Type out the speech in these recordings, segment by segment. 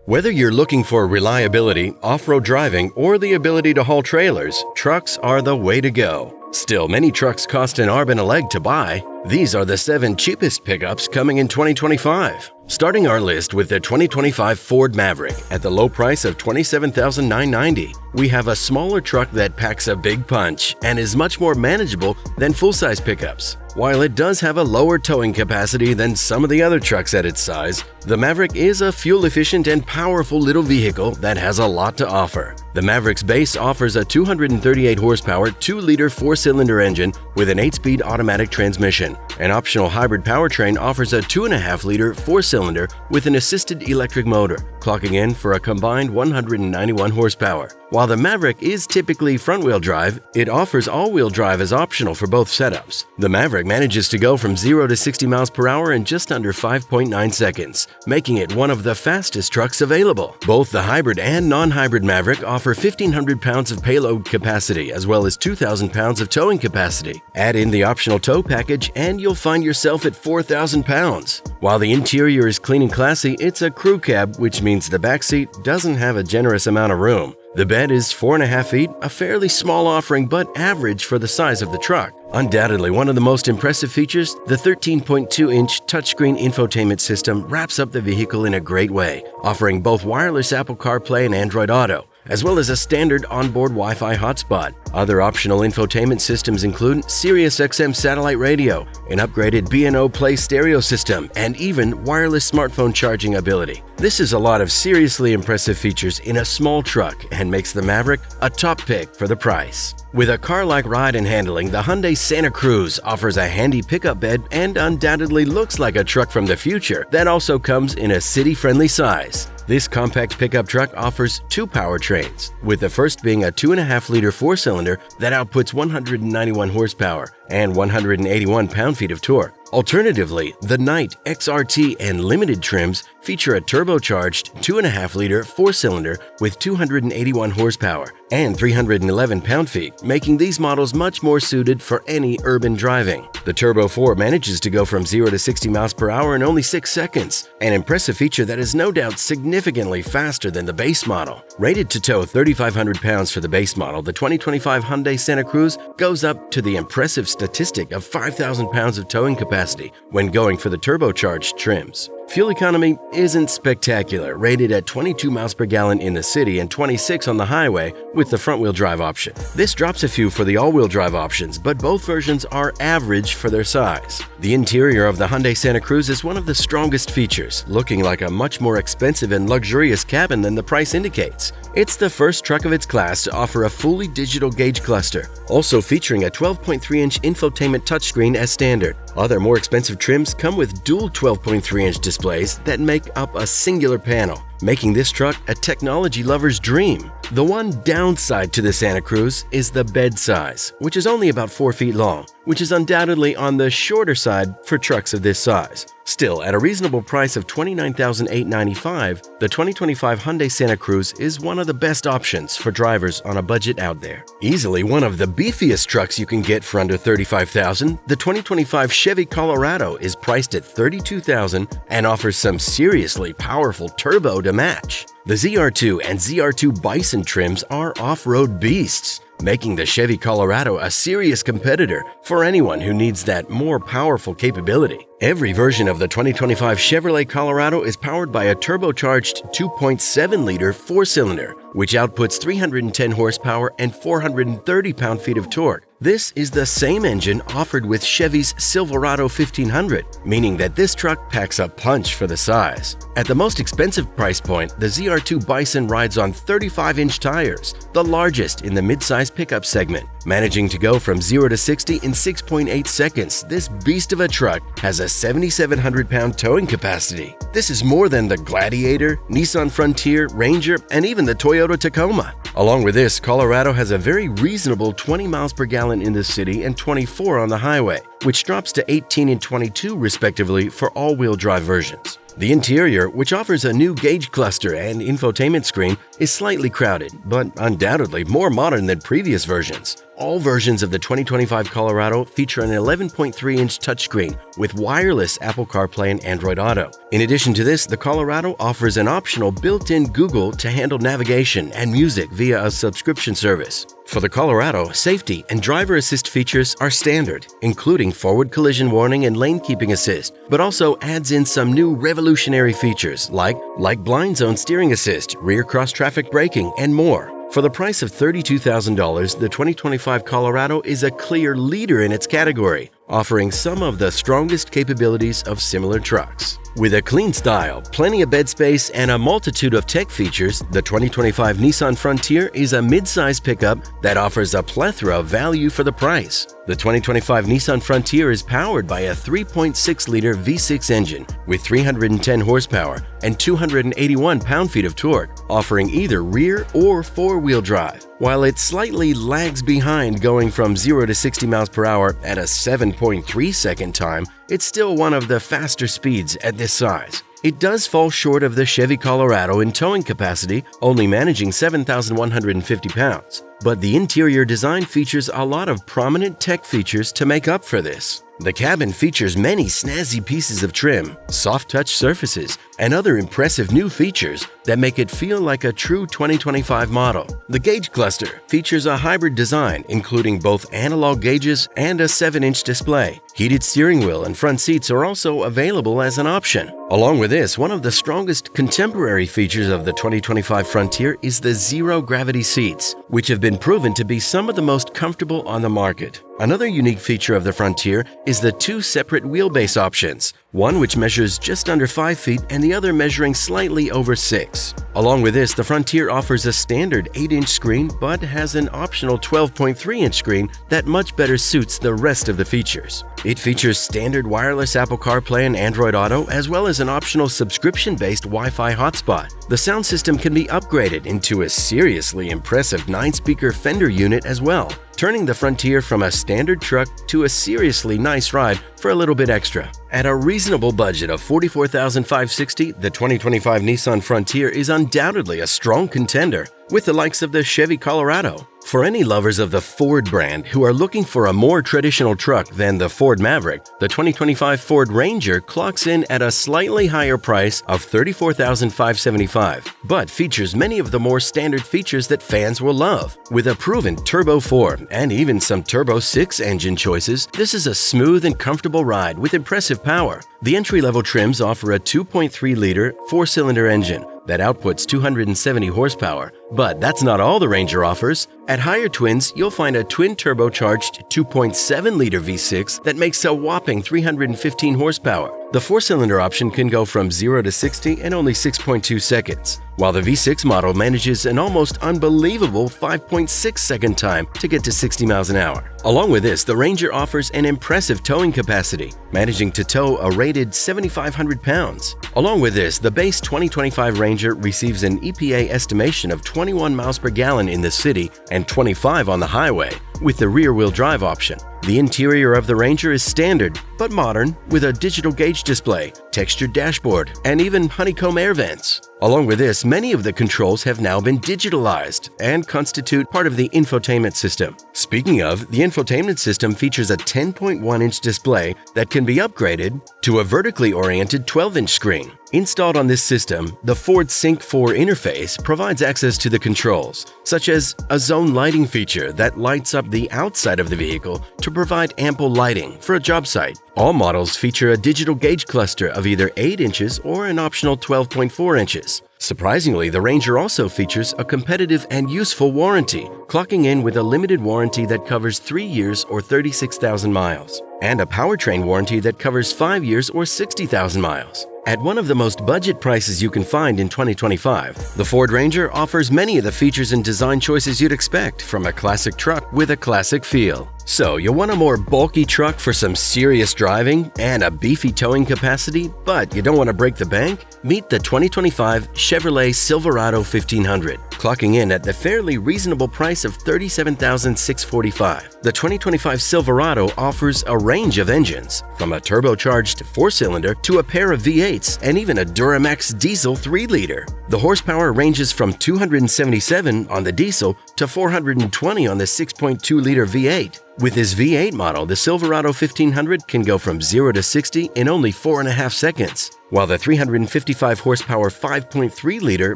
Whether you're looking for reliability, off-road driving, or the ability to haul trailers, trucks are the way to go. Still, many trucks cost an arm and a leg to buy. These are the 7 cheapest pickups coming in 2025. Starting our list with the 2025 Ford Maverick at the low price of $27,990. We have a smaller truck that packs a big punch and is much more manageable than full-size pickups. While it does have a lower towing capacity than some of the other trucks at its size, the Maverick is a fuel-efficient and powerful little vehicle that has a lot to offer. The Maverick's base offers a 238 horsepower, 2-liter 4-cylinder engine with an 8-speed automatic transmission. An optional hybrid powertrain offers a 2.5-liter 4-cylinder with an assisted electric motor, clocking in for a combined 191 horsepower. While the Maverick is typically front-wheel drive, it offers all-wheel drive as optional for both setups. The Maverick manages to go from 0 to 60 miles per hour in just under 5.9 seconds, making it one of the fastest trucks available. Both the hybrid and non-hybrid Maverick offer 1,500 pounds of payload capacity as well as 2,000 pounds of towing capacity. Add in the optional tow package and you'll find yourself at 4,000 pounds. While the interior is clean and classy, it's a crew cab, which means the backseat doesn't have a generous amount of room. The bed is 4.5 feet, a fairly small offering but average for the size of the truck. Undoubtedly one of the most impressive features, the 13.2-inch touchscreen infotainment system wraps up the vehicle in a great way, offering both wireless Apple CarPlay and Android Auto, as well as a standard onboard Wi-Fi hotspot. Other optional infotainment systems include SiriusXM satellite radio, an upgraded B&O Play stereo system, and even wireless smartphone charging ability. This is a lot of seriously impressive features in a small truck and makes the Maverick a top pick for the price. With a car-like ride and handling, the Hyundai Santa Cruz offers a handy pickup bed and undoubtedly looks like a truck from the future that also comes in a city-friendly size. This compact pickup truck offers 2 powertrains, with the first being a 2.5-liter 4-cylinder that outputs 191 horsepower and 181 pound-feet of torque. Alternatively, the Night, XRT, and Limited trims feature a turbocharged 2.5-liter 4-cylinder with 281 horsepower and 311 pound-feet, making these models much more suited for any urban driving. The Turbo 4 manages to go from 0 to 60 miles per hour in only 6 seconds, an impressive feature that is no doubt significantly faster than the base model. Rated to tow 3,500 pounds for the base model, the 2025 Hyundai Santa Cruz goes up to the impressive statistic of 5,000 pounds of towing capacity when going for the turbocharged trims. Fuel economy isn't spectacular, rated at 22 miles per gallon in the city and 26 on the highway with the front-wheel drive option. This drops a few for the all-wheel drive options, but both versions are average for their size. The interior of the Hyundai Santa Cruz is one of the strongest features, looking like a much more expensive and luxurious cabin than the price indicates. It's the first truck of its class to offer a fully digital gauge cluster, also featuring a 12.3-inch infotainment touchscreen as standard. Other more expensive trims come with dual 12.3-inch displays that make up a singular panel, making this truck a technology lover's dream. The one downside to the Santa Cruz is the bed size, which is only about 4 feet long, which is undoubtedly on the shorter side for trucks of this size. Still, at a reasonable price of $29,895, the 2025 Hyundai Santa Cruz is one of the best options for drivers on a budget out there. Easily one of the beefiest trucks you can get for under $35,000, the 2025 Chevy Colorado is priced at $32,000 and offers some seriously powerful turbo to match. The ZR2 and ZR2 Bison trims are off-road beasts, making the Chevy Colorado a serious competitor for anyone who needs that more powerful capability. Every version of the 2025 Chevrolet Colorado is powered by a turbocharged 2.7-liter 4-cylinder, which outputs 310 horsepower and 430 pound-feet of torque. This is the same engine offered with Chevy's Silverado 1500, meaning that this truck packs a punch for the size. At the most expensive price point, the ZR2 Bison rides on 35-inch tires, the largest in the mid-size pickup segment. Managing to go from 0 to 60 in 6.8 seconds, this beast of a truck has a 7,700-pound towing capacity. This is more than the Gladiator, Nissan Frontier, Ranger, and even the Toyota Tacoma. Along with this, Colorado has a very reasonable 20 miles per gallon gallon in the city and 24 on the highway, which drops to 18 and 22 respectively for all-wheel drive versions. The interior, which offers a new gauge cluster and infotainment screen, is slightly crowded, but undoubtedly more modern than previous versions. All versions of the 2025 Colorado feature an 11.3-inch touchscreen with wireless Apple CarPlay and Android Auto. In addition to this, the Colorado offers an optional built-in Google to handle navigation and music via a subscription service. For the Colorado, safety and driver assist features are standard, including forward collision warning and lane keeping assist, but also adds in some new revolutionary features like blind zone steering assist, rear cross-traffic braking, and more. For the price of $32,000, the 2025 Colorado is a clear leader in its category, offering some of the strongest capabilities of similar trucks. With a clean style, plenty of bed space, and a multitude of tech features, the 2025 Nissan Frontier is a mid-size pickup that offers a plethora of value for the price. The 2025 Nissan Frontier is powered by a 3.6-liter V6 engine with 310 horsepower and 281 pound-feet of torque, offering either rear or four-wheel drive. While it slightly lags behind going from 0 to 60 miles per hour at a 7.3-second time, it's still one of the faster speeds at this size. It does fall short of the Chevy Colorado in towing capacity, only managing 7,150 pounds. But the interior design features a lot of prominent tech features to make up for this. The cabin features many snazzy pieces of trim, soft touch surfaces, and other impressive new features that make it feel like a true 2025 model. The gauge cluster features a hybrid design, including both analog gauges and a 7-inch display. Heated steering wheel and front seats are also available as an option. Along with this, one of the strongest contemporary features of the 2025 Frontier is the zero-gravity seats, which have been proven to be some of the most comfortable on the market. Another unique feature of the Frontier is the two separate wheelbase options, one which measures just under 5 feet and the other measuring slightly over 6. Along with this, the Frontier offers a standard 8-inch screen but has an optional 12.3-inch screen that much better suits the rest of the features. It features standard wireless Apple CarPlay and Android Auto, as well as an optional subscription-based Wi-Fi hotspot. The sound system can be upgraded into a seriously impressive 9-speaker Fender unit as well, turning the Frontier from a standard truck to a seriously nice ride for a little bit extra. At a reasonable budget of $44,560, the 2025 Nissan Frontier is undoubtedly a strong contender with the likes of the Chevy Colorado. For any lovers of the Ford brand who are looking for a more traditional truck than the Ford Maverick, the 2025 Ford Ranger clocks in at a slightly higher price of $34,575, but features many of the more standard features that fans will love. With a proven Turbo 4 and even some Turbo 6 engine choices, this is a smooth and comfortable ride with impressive power. The entry-level trims offer a 2.3-liter 4-cylinder engine that outputs 270 horsepower. But that's not all the Ranger offers. At higher twins, you'll find a twin-turbocharged 2.7-liter V6 that makes a whopping 315 horsepower. The 4-cylinder option can go from 0 to 60 in only 6.2 seconds, while the V6 model manages an almost unbelievable 5.6-second time to get to 60 miles an hour. Along with this, the Ranger offers an impressive towing capacity, managing to tow a rated 7,500 pounds. Along with this, the base 2025 Ranger receives an EPA estimation of 21 miles per gallon in the city and 25 on the highway, with the rear-wheel drive option. The interior of the Ranger is standard but modern, with a digital gauge display, textured dashboard, and even honeycomb air vents. Along with this, many of the controls have now been digitalized and constitute part of the infotainment system. Speaking of, the infotainment system features a 10.1-inch display that can be upgraded to a vertically oriented 12-inch screen. Installed on this system, the Ford Sync 4 interface provides access to the controls, such as a zone lighting feature that lights up the outside of the vehicle to provide ample lighting for a job site. All models feature a digital gauge cluster of either 8 inches or an optional 12.4 inches. Surprisingly, the Ranger also features a competitive and useful warranty, clocking in with a limited warranty that covers 3 years or 36,000 miles, and a powertrain warranty that covers 5 years or 60,000 miles. At one of the most budget prices you can find in 2025, the Ford Ranger offers many of the features and design choices you'd expect from a classic truck with a classic feel. So, you want a more bulky truck for some serious driving and a beefy towing capacity, but you don't want to break the bank? Meet the 2025 Chevrolet Silverado 1500, clocking in at the fairly reasonable price of $37,645. The 2025 Silverado offers a range of engines, from a turbocharged 4-cylinder to a pair of V8s and even a Duramax diesel 3-liter. The horsepower ranges from 277 on the diesel to 420 on the 6.2-liter V8. With this V8 model, the Silverado 1500 can go from 0 to 60 in only 4.5 seconds, while the 355 horsepower 5.3-liter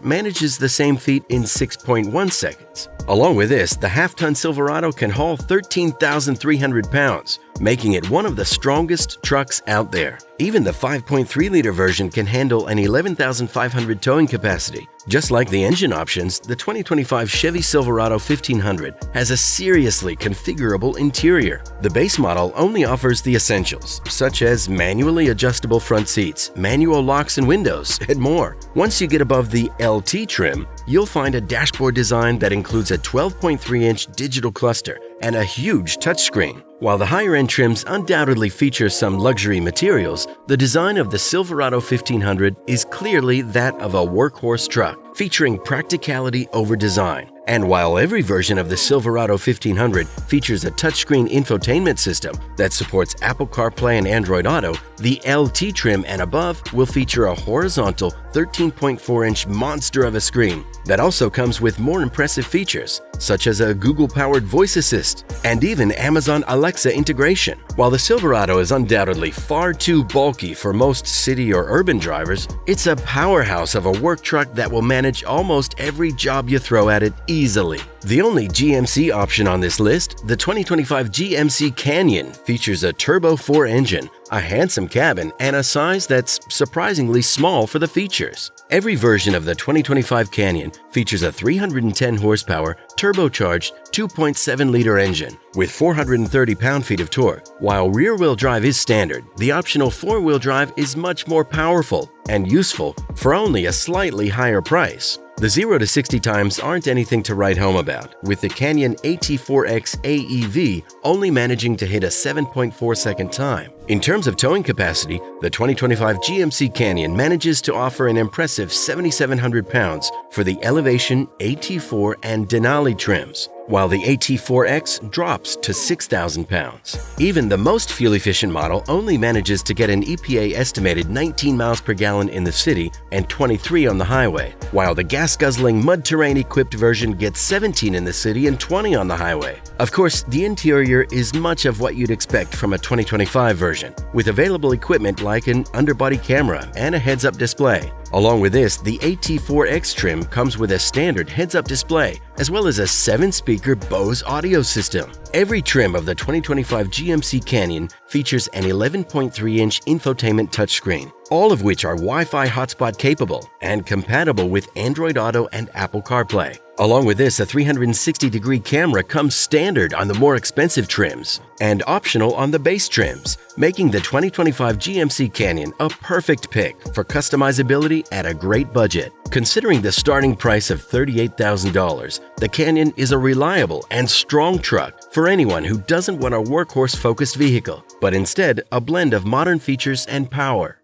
manages the same feat in 6.1 seconds. Along with this, the half-ton Silverado can haul 13,300 pounds, making it one of the strongest trucks out there. Even the 5.3-liter version can handle an 11,500 towing capacity. Just like the engine options, the 2025 Chevy Silverado 1500 has a seriously configurable interior. The base model only offers the essentials, such as manually adjustable front seats, manual locks and windows, and more. Once you get above the LT trim, you'll find a dashboard design that includes a 12.3-inch digital cluster and a huge touchscreen. While the higher-end trims undoubtedly feature some luxury materials, the design of the Silverado 1500 is clearly that of a workhorse truck, featuring practicality over design. And while every version of the Silverado 1500 features a touchscreen infotainment system that supports Apple CarPlay and Android Auto, the LT trim and above will feature a horizontal 13.4-inch monster of a screen that also comes with more impressive features, such as a Google-powered voice assist and even Amazon Alexa integration. While the Silverado is undoubtedly far too bulky for most city or urban drivers, it's a powerhouse of a work truck that will manage almost every job you throw at it easily. The only GMC option on this list, the 2025 GMC Canyon, features a Turbo 4 engine, a handsome cabin, and a size that's surprisingly small for the features. Every version of the 2025 Canyon features a 310 horsepower, turbocharged 2.7-liter engine with 430 pound-feet of torque. While rear-wheel drive is standard, the optional four-wheel drive is much more powerful and useful for only a slightly higher price. The 0 to 60 times aren't anything to write home about, with the Canyon AT4X AEV only managing to hit a 7.4-second time. In terms of towing capacity, the 2025 GMC Canyon manages to offer an impressive 7,700 pounds for the Elevation, AT4, and Denali trims, while the AT4X drops to 6,000 pounds. Even the most fuel-efficient model only manages to get an EPA estimated 19 miles per gallon in the city and 23 on the highway, while the gas-guzzling mud-terrain-equipped version gets 17 in the city and 20 on the highway. Of course, the interior is much of what you'd expect from a 2025 version, with available equipment like an underbody camera and a heads-up display. Along with this, the AT4X trim comes with a standard heads-up display, as well as a 7-speaker Bose audio system. Every trim of the 2025 GMC Canyon features an 11.3-inch infotainment touchscreen, all of which are Wi-Fi Hotspot capable and compatible with Android Auto and Apple CarPlay. Along with this, a 360-degree camera comes standard on the more expensive trims and optional on the base trims, making the 2025 GMC Canyon a perfect pick for customizability at a great budget. Considering the starting price of $38,000, the Canyon is a reliable and strong truck for anyone who doesn't want a workhorse-focused vehicle, but instead a blend of modern features and power.